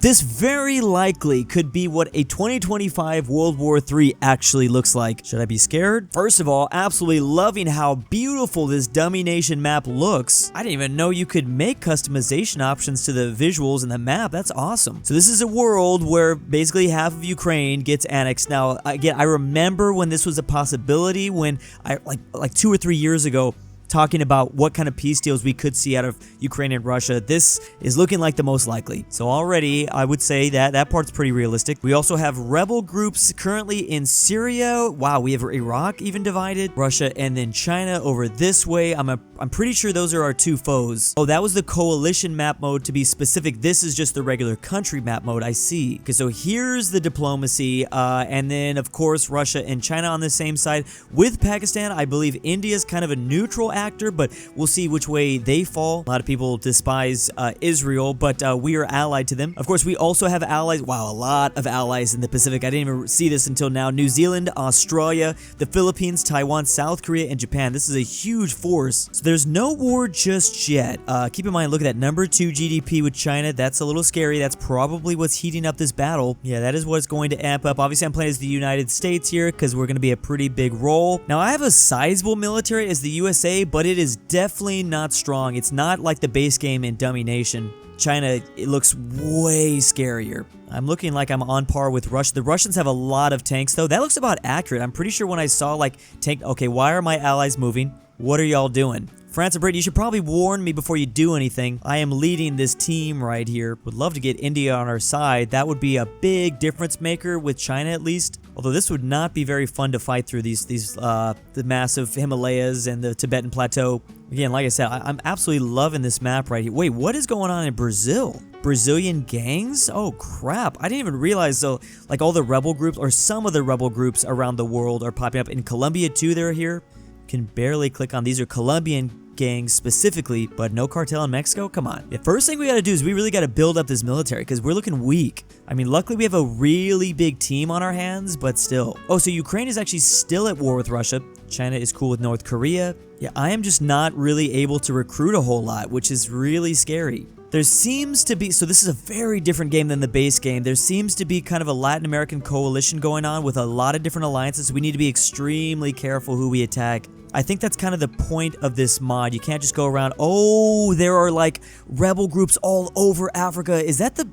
This very likely could be what a 2025 World War III actually looks like. Should I be scared? First of all, absolutely loving how beautiful this Dummynation map looks. I didn't even know you could make customization options to the visuals in the map. That's awesome. So this is a world where basically half of Ukraine gets annexed. Now, again, I remember when this was a possibility when I like 2 or 3 years ago, talking about what kind of peace deals we could see out of Ukraine and Russia. This is looking like the most likely. So already, I would say that that part's pretty realistic. We also have rebel groups currently in Syria. Wow, we have Iraq even divided. Russia and then China over this way. I'm pretty sure those are our two foes. Oh, that was the coalition map mode to be specific. This is just the regular country map mode, I see. Okay, so here's the diplomacy. And then, of course, Russia and China on the same side. With Pakistan, I believe India's kind of a neutral actor, but we'll see which way they fall. A lot of people despise Israel, but we are allied to them. Of course, we also have allies. Wow, a lot of allies in the Pacific. I didn't even see this until now. New Zealand, Australia, the Philippines, Taiwan, South Korea, and Japan. This is a huge force. So there's no war just yet. Keep in mind, look at that number 2 GDP with China. That's a little scary. That's probably what's heating up this battle. Yeah, that is what's going to amp up. Obviously, I'm playing as the United States here because we're going to be a pretty big role. Now, I have a sizable military as the USA, but it is definitely not strong. It's not like the base game in Dummynation. China, it looks way scarier. I'm looking like I'm on par with Russia. The Russians have a lot of tanks, though. That looks about accurate. I'm pretty sure when I saw, like, tank... Okay, why are my allies moving? What are y'all doing? France and Britain, you should probably warn me before you do anything. I am leading this team right here. Would love to get India on our side. That would be a big difference maker with China at least. Although this would not be very fun to fight through the massive Himalayas and the Tibetan Plateau. Again, like I said, I'm absolutely loving this map right here. Wait, what is going on in Brazil? Brazilian gangs? Oh crap, I didn't even realize though, like all the rebel groups or some of the rebel groups around the world are popping up. In Colombia too, they're here. Can barely click on these are Colombian gangs specifically, but no cartel in Mexico? Come on. The first thing we gotta do is we really gotta build up this military because we're looking weak. I mean, luckily we have a really big team on our hands, but still. Oh, so Ukraine is actually still at war with Russia. China is cool with North Korea. Yeah, I am just not really able to recruit a whole lot, which is really scary. There seems to be, so this is a very different game than the base game. There seems to be kind of a Latin American coalition going on with a lot of different alliances. We need to be extremely careful who we attack. I think that's kind of the point of this mod. You can't just go around, oh, there are like rebel groups all over Africa. Is that the,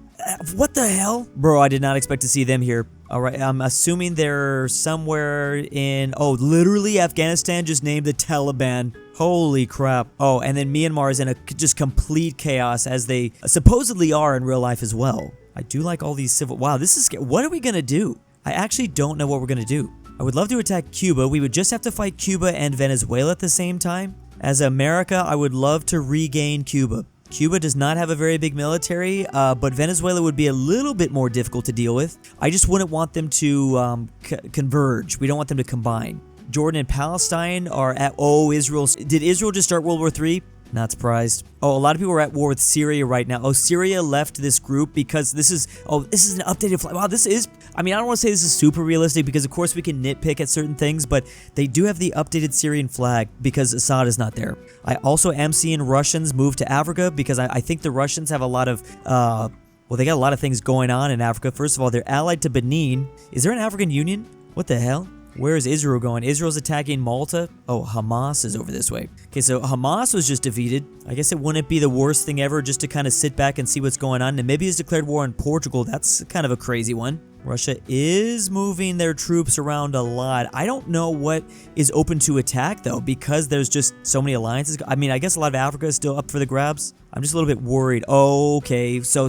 what the hell? Bro, I did not expect to see them here. All right, I'm assuming they're somewhere in, oh, literally Afghanistan just named the Taliban. Holy crap. Oh, and then Myanmar is in a just complete chaos as they supposedly are in real life as well. I do like all these civil, wow, this is, what are we gonna do? I actually don't know what we're gonna do. I would love to attack Cuba. We would just have to fight Cuba and Venezuela at the same time. As America, I would love to regain Cuba. Cuba does not have a very big military, but Venezuela would be a little bit more difficult to deal with. I just wouldn't want them to converge. We don't want them to combine. Jordan and Palestine are at, oh, Israel. Did Israel just start World War III? Not surprised. Oh, a lot of people are at war with Syria right now. Oh, Syria left this group because this is, oh, this is an updated flag. Wow, this is, I mean, I don't want to say this is super realistic because of course we can nitpick at certain things, but they do have the updated Syrian flag because Assad is not there. I also am seeing Russians move to Africa because I think the Russians have a lot of, well, they got a lot of things going on in Africa. First of all, they're allied to Benin. Is there an African Union? What the hell? Where is Israel going? Israel's attacking Malta. Oh, Hamas is over this way. Okay, so Hamas was just defeated. I guess it wouldn't be the worst thing ever just to kind of sit back and see what's going on. Namibia's declared war on Portugal. That's kind of a crazy one. Russia is moving their troops around a lot. I don't know what is open to attack, though, because there's just so many alliances. I mean, I guess a lot of Africa is still up for the grabs. I'm just a little bit worried. Okay, so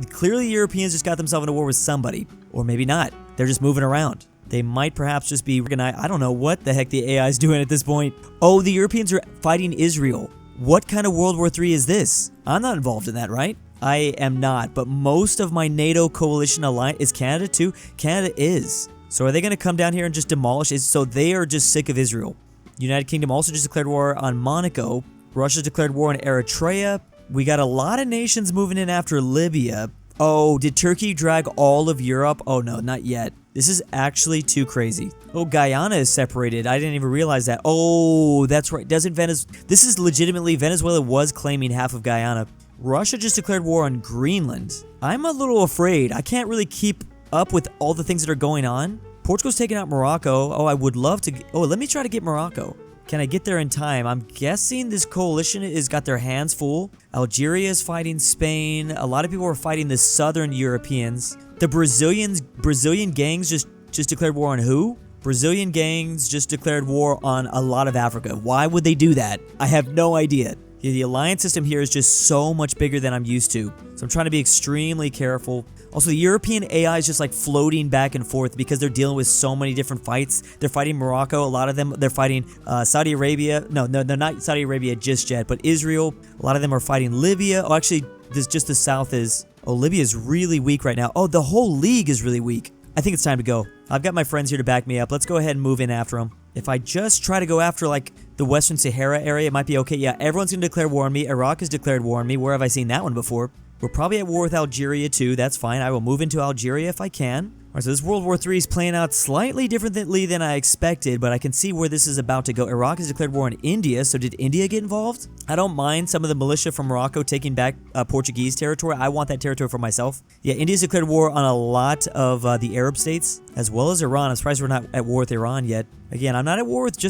clearly Europeans just got themselves into war with somebody. Or maybe not. They're just moving around. They might perhaps just be organized. I don't know what the heck the AI is doing at this point. Oh, the Europeans are fighting Israel. What kind of World War III is this? I'm not involved in that, right? I am not, but most of my NATO coalition alliance is Canada too. Canada is. So are they going to come down here and just demolish it? So they are just sick of Israel. United Kingdom also just declared war on Monaco. Russia declared war on Eritrea. We got a lot of nations moving in after Libya. Oh, did Turkey drag all of Europe? Oh no, not yet. This is actually too crazy. Oh, Guyana is separated. I didn't even realize that. Oh, that's right. This is legitimately, Venezuela was claiming half of Guyana. Russia just declared war on Greenland. I'm a little afraid. I can't really keep up with all the things that are going on. Portugal's taking out Morocco. Oh, I would love to. Oh, let me try to get Morocco. Can I get there in time? I'm guessing this coalition has got their hands full. Algeria is fighting Spain. A lot of people are fighting the southern Europeans. The Brazilian gangs just declared war on who? Brazilian gangs just declared war on a lot of Africa. Why would they do that? I have no idea. Yeah, the alliance system here is just so much bigger than I'm used to. So I'm trying to be extremely careful. Also, the European AI is just like floating back and forth because they're dealing with so many different fights. They're fighting Morocco. A lot of them, they're fighting Saudi Arabia. No, they're not Saudi Arabia just yet, but Israel. A lot of them are fighting Libya. Oh, actually, this just the south is. Oh, Libya is really weak right now. Oh, the whole league is really weak. I think it's time to go. I've got my friends here to back me up. Let's go ahead and move in after them. If I just try to go after like the Western Sahara area, it might be okay. Yeah, everyone's going to declare war on me. Iraq has declared war on me. Where have I seen that one before? We're probably at war with Algeria too. That's fine. I will move into Algeria if I can. All right, so this World War III is playing out slightly differently than I expected, but I can see where this is about to go. Iraq has declared war on India, so did India get involved? I don't mind some of the militia from Morocco taking back Portuguese territory. I want that territory for myself. Yeah, India's declared war on a lot of the Arab states, as well as Iran. I'm surprised we're not at war with Iran yet. Again, I'm not at war with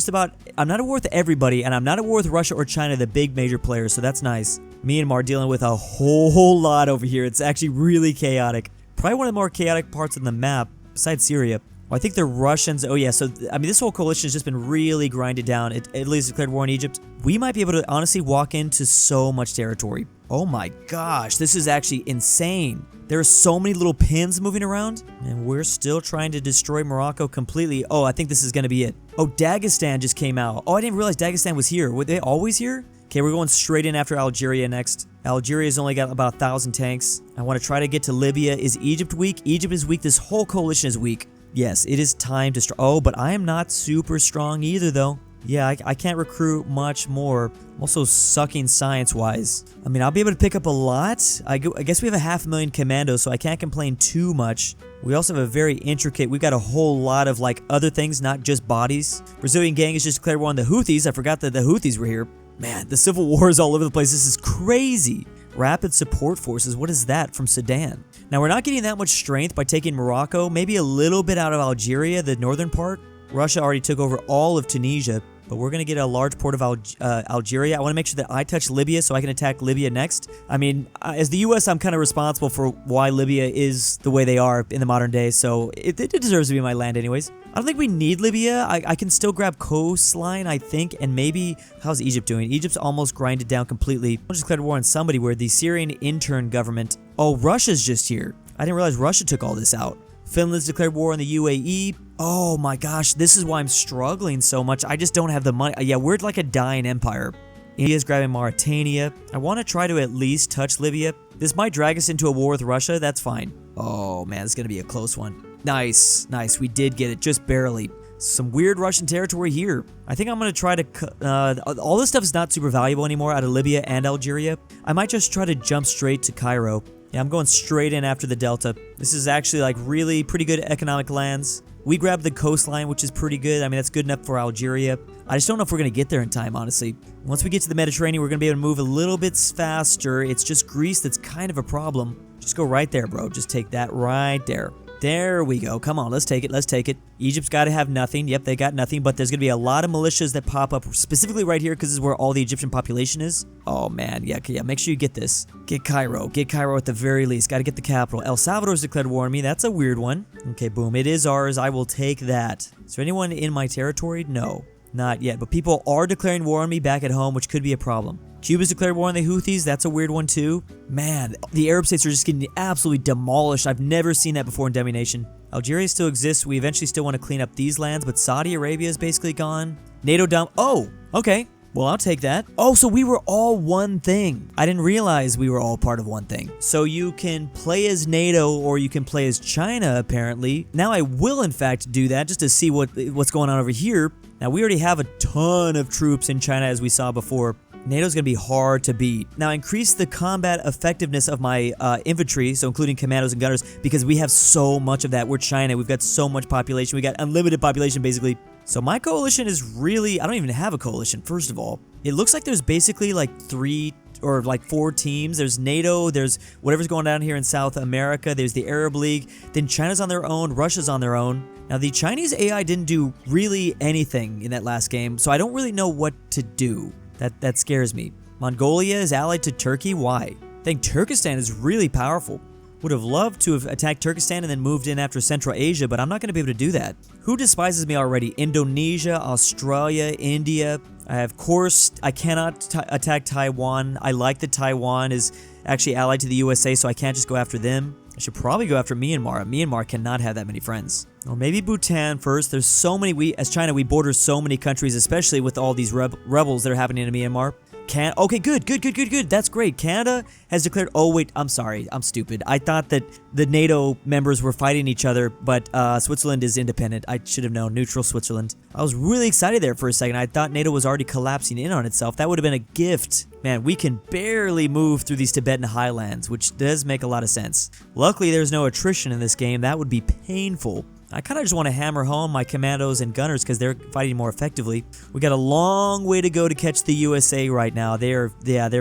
I'm not at war with everybody, and I'm not at war with Russia or China, the big major players, so that's nice. Myanmar are dealing with a whole lot over here. It's actually really chaotic. Probably one of the more chaotic parts of the map, besides Syria. Well, I think the Russians, oh yeah, so, I mean, this whole coalition has just been really grinded down. Italy's declared war on Egypt. We might be able to honestly walk into so much territory. Oh my gosh, this is actually insane. There are so many little pins moving around, and we're still trying to destroy Morocco completely. Oh, I think this is going to be it. Oh, Dagestan just came out. Oh, I didn't realize Dagestan was here. Were they always here? Okay, we're going straight in after Algeria next. Algeria's only got about 1,000 tanks. I want to try to get to Libya. Is Egypt weak? Egypt is weak. This whole coalition is weak. Yes, it is time to... Oh, but I am not super strong either, though. Yeah, I can't recruit much more. I'm also sucking science-wise. I mean, I'll be able to pick up a lot. I guess we have 500,000 commandos, so I can't complain too much. We also have a very intricate... We've got a whole lot of, like, other things, not just bodies. Brazilian gang has just declared war on the Houthis. I forgot that the Houthis were here. Man, the civil war is all over the place. This is crazy. Rapid support forces. What is that from Sudan? Now, we're not getting that much strength by taking Morocco. Maybe a little bit out of Algeria, the northern part. Russia already took over all of Tunisia, but we're going to get a large port of Algeria. I want to make sure that I touch Libya so I can attack Libya next. I mean, as the U.S., I'm kind of responsible for why Libya is the way they are in the modern day, so it deserves to be my land anyways. I don't think we need Libya. I can still grab coastline, I think, and maybe... How's Egypt doing? Egypt's almost grinded down completely. I just declared war on somebody where the Syrian intern government... Oh, Russia's just here. I didn't realize Russia took all this out. Finland's declared war on the UAE. Oh my gosh, this is why I'm struggling so much. I just don't have the money. Yeah, we're like a dying empire. India's grabbing Mauritania. I want to try to at least touch Libya. This might drag us into a war with Russia. That's fine. Oh man, it's going to be a close one. Nice, nice. We did get it, just barely. Some weird Russian territory here. I think I'm going to try to... all this stuff is not super valuable anymore out of Libya and Algeria. I might just try to jump straight to Cairo. Yeah, I'm going straight in after the Delta. This is actually like really pretty good economic lands. We grabbed the coastline, which is pretty good. I mean, that's good enough for Algeria. I just don't know if we're going to get there in time, honestly. Once we get to the Mediterranean, we're going to be able to move a little bit faster. It's just Greece that's kind of a problem. Just go right there, bro. Just take that right there. There we go. Come on, let's take it. Let's take it. Egypt's got to have nothing. Yep, they got nothing, but there's going to be a lot of militias that pop up specifically right here because this is where all the Egyptian population is. Oh, man. Yeah, make sure you get this. Get Cairo. Get Cairo at the very least. Got to get the capital. El Salvador's declared war on me. That's a weird one. Okay, boom. It is ours. I will take that. Is there anyone in my territory? No, not yet. But people are declaring war on me back at home, which could be a problem. Cuba's declared war on the Houthis. That's a weird one too. Man, the Arab states are just getting absolutely demolished. I've never seen that before in Dummynation. Algeria still exists. We eventually still want to clean up these lands, but Saudi Arabia is basically gone. NATO dump. Oh, okay. Well, I'll take that. Oh, so we were all one thing. I didn't realize we were all part of one thing. So you can play as NATO or you can play as China, apparently. Now I will, in fact, do that just to see what's going on over here. Now, we already have a ton of troops in China, as we saw before. NATO's going to be hard to beat. Now, increase the combat effectiveness of my infantry, so including commandos and gunners, because we have so much of that. We're China. We've got so much population. We got unlimited population, basically. So my coalition is really... I don't even have a coalition, first of all. It looks like there's basically like 3 or like 4 teams. There's NATO, there's whatever's going down here in South America, there's the Arab League, then China's on their own, Russia's on their own. Now, the Chinese AI didn't do really anything in that last game, so I don't really know what to do. That scares me. Mongolia is allied to Turkey. Why? I think Turkestan is really powerful. Would have loved to have attacked Turkestan and then moved in after Central Asia, but I'm not going to be able to do that. Who despises me already? Indonesia, Australia, India. Of course, I cannot attack Taiwan. I like that Taiwan is actually allied to the USA, so I can't just go after them. I should probably go after Myanmar. Myanmar cannot have that many friends. Or maybe Bhutan first. There's so many, as China, we border so many countries, especially with all these rebels that are happening in Myanmar. Okay, good. That's great. Canada has declared, oh wait, I'm sorry, I'm stupid. I thought that the NATO members were fighting each other, but Switzerland is independent. I should have known, neutral Switzerland. I was really excited there for a second. I thought NATO was already collapsing in on itself. That would have been a gift. Man, we can barely move through these Tibetan highlands, which does make a lot of sense. Luckily, there's no attrition in this game. That would be painful. I kind of just want to hammer home my commandos and gunners because they're fighting more effectively. We got a long way to go to catch the USA right now. They're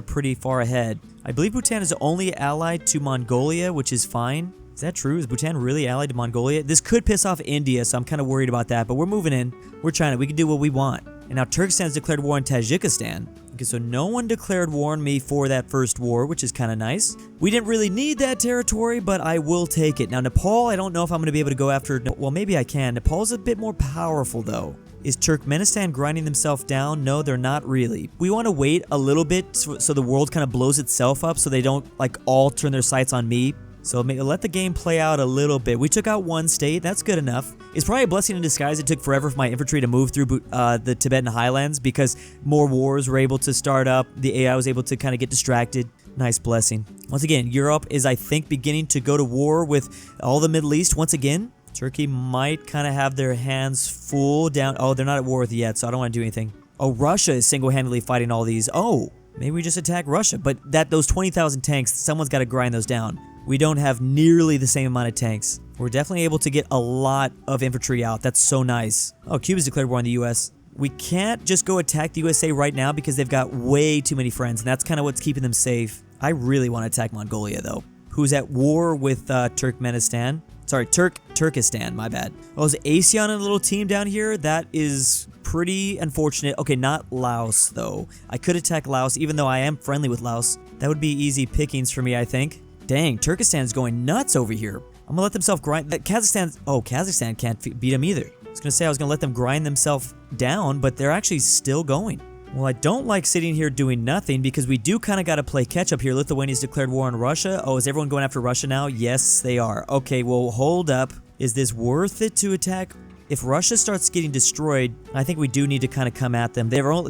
pretty far ahead. I believe Bhutan is only allied to Mongolia, which is fine. Is that true? Is Bhutan really allied to Mongolia? This could piss off India, so I'm kind of worried about that, but we're moving in. We're China. We can do what we want. And now Turkestan's declared war on Tajikistan. Okay, so no one declared war on me for that first war, which is kind of nice. We didn't really need that territory, but I will take it. Now, Nepal, I don't know if I'm going to be able to go after... Well, maybe I can. Nepal's a bit more powerful, though. Is Turkmenistan grinding themselves down? No, they're not really. We want to wait a little bit so the world kind of blows itself up so they don't, like, all turn their sights on me. So let the game play out a little bit. We took out one state. That's good enough. It's probably a blessing in disguise. It took forever for my infantry to move through the Tibetan highlands because more wars were able to start up. The AI was able to kind of get distracted. Nice blessing. Once again, Europe is, I think, beginning to go to war with all the Middle East once again. Turkey might kind of have their hands full down. Oh, they're not at war with yet, so I don't want to do anything. Oh, Russia is single-handedly fighting all these. Oh, maybe we just attack Russia. But those 20,000 tanks, someone's got to grind those down. We don't have nearly the same amount of tanks. We're definitely able to get a lot of infantry out. That's so nice. Oh, Cuba's declared war on the US. We can't just go attack the USA right now because they've got way too many friends, and that's kind of what's keeping them safe. I really want to attack Mongolia, though, who's at war with Turkmenistan. Sorry, Turkestan, my bad. Oh, is ASEAN a little team down here? That is pretty unfortunate. Okay, not Laos, though. I could attack Laos, even though I am friendly with Laos. That would be easy pickings for me, I think. Dang, Turkestan's going nuts over here. I'm gonna let themselves grind. Kazakhstan can't beat them either. I was gonna say I was gonna let them grind themselves down, but they're actually still going. Well, I don't like sitting here doing nothing because we do kind of got to play catch up here. Lithuania's declared war on Russia. Oh, is everyone going after Russia now? Yes, they are. Okay, well, hold up. Is this worth it to attack? If Russia starts getting destroyed, I think we do need to kind of come at them. All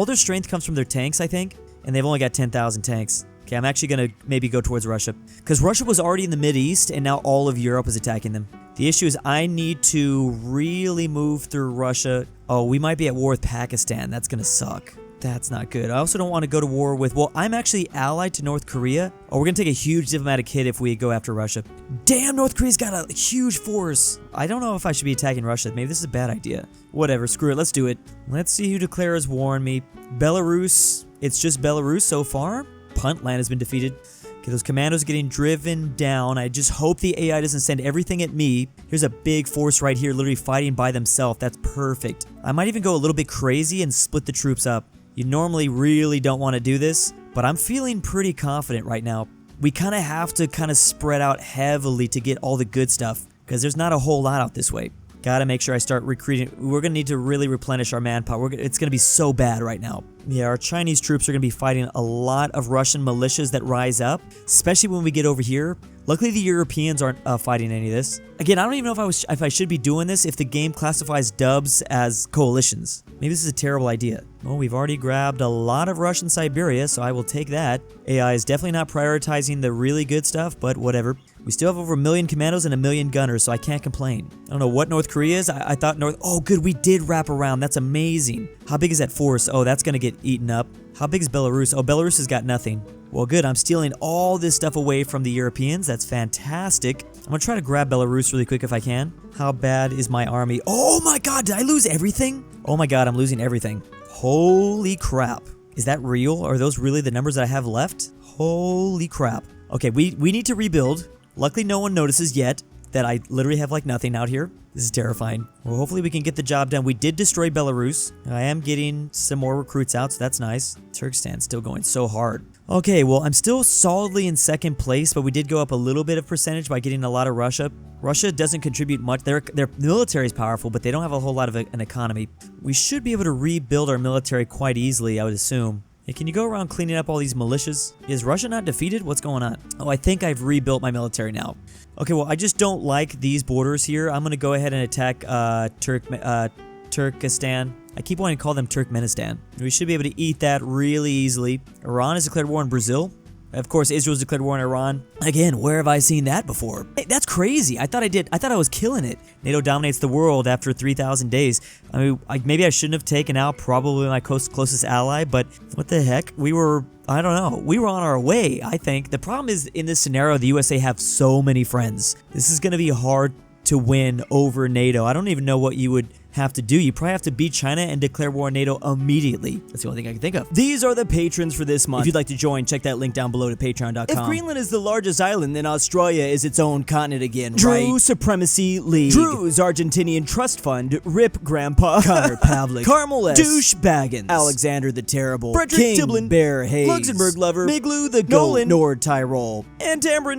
their strength comes from their tanks, I think, and they've only got 10,000 tanks. Okay, I'm actually going to maybe go towards Russia. Because Russia was already in the Mideast, and now all of Europe is attacking them. The issue is I need to really move through Russia. Oh, we might be at war with Pakistan. That's going to suck. That's not good. I also don't want to go to war with... Well, I'm actually allied to North Korea. Oh, we're going to take a huge diplomatic hit if we go after Russia. Damn, North Korea's got a huge force. I don't know if I should be attacking Russia. Maybe this is a bad idea. Whatever, screw it. Let's do it. Let's see who declares war on me. Belarus. It's just Belarus so far. Puntland has been defeated. Okay, those commandos are getting driven down. I just hope the AI doesn't send everything at me. Here's a big force right here, literally fighting by themselves. That's perfect. I might even go a little bit crazy and split the troops up. You normally really don't want to do this, but I'm feeling pretty confident right now. We kind of have to spread out heavily to get all the good stuff, because there's not a whole lot out this way. Gotta make sure I start recruiting. We're gonna need to really replenish our manpower. It's gonna be so bad right now. Yeah, our Chinese troops are gonna be fighting a lot of Russian militias that rise up, especially when we get over here. Luckily, the Europeans aren't fighting any of this. Again, I don't even know if I should be doing this if the game classifies dubs as coalitions. Maybe this is a terrible idea. Well, we've already grabbed a lot of Russian Siberia, so I will take that. AI is definitely not prioritizing the really good stuff, but whatever. We still have over 1 million commandos and 1 million gunners, so I can't complain. I don't know what North Korea is. I thought Oh, good, we did wrap around. That's amazing. How big is that force? Oh, that's gonna get eaten up. How big is Belarus? Oh, Belarus has got nothing. Well, good. I'm stealing all this stuff away from the Europeans. That's fantastic. I'm gonna try to grab Belarus really quick if I can. How bad is my army? Oh my god, did I lose everything? Oh my god, I'm losing everything. Holy crap. Is that real? Are those really the numbers that I have left? Holy crap. Okay, we need to rebuild. Luckily, no one notices yet that I literally have like nothing out here. This is terrifying. Well, hopefully we can get the job done. We did destroy Belarus. I am getting some more recruits out, so that's nice. Turkestan still going so hard. Okay, well, I'm still solidly in second place, but we did go up a little bit of percentage by getting a lot of Russia. Russia doesn't contribute much. Their military is powerful, but they don't have a whole lot of an economy. We should be able to rebuild our military quite easily, I would assume. Hey, can you go around cleaning up all these militias? Is Russia not defeated? What's going on? Oh, I think I've rebuilt my military now. Okay, well, I just don't like these borders here. I'm going to go ahead and attack Turkestan. I keep wanting to call them Turkmenistan. We should be able to eat that really easily. Iran has declared war on Brazil. Of course, Israel's declared war on Iran. Again, where have I seen that before? Hey, that's crazy. I thought I was killing it. NATO dominates the world after 3,000 days. I mean, maybe I shouldn't have taken out probably my closest ally, but what the heck? I don't know. We were on our way, I think. The problem is, in this scenario, the USA have so many friends. This is going to be hard to win over NATO. I don't even know what you would have to do. You probably have to beat China and declare war on NATO immediately. That's the only thing I can think of. These are the patrons for this month. If you'd like to join, check that link down below to patreon.com. If Greenland is the largest island, then Australia is its own continent again, right? Drew Supremacy League. Drew's Argentinian Trust Fund. Rip Grandpa. Connor Pavlik. Carmel S. Douche Baggins. Alexander the Terrible. Frederick King. Tiblin. Bear Hayes. Luxembourg Lover. Miglu the Goat. Nord Tyrol. And Tamron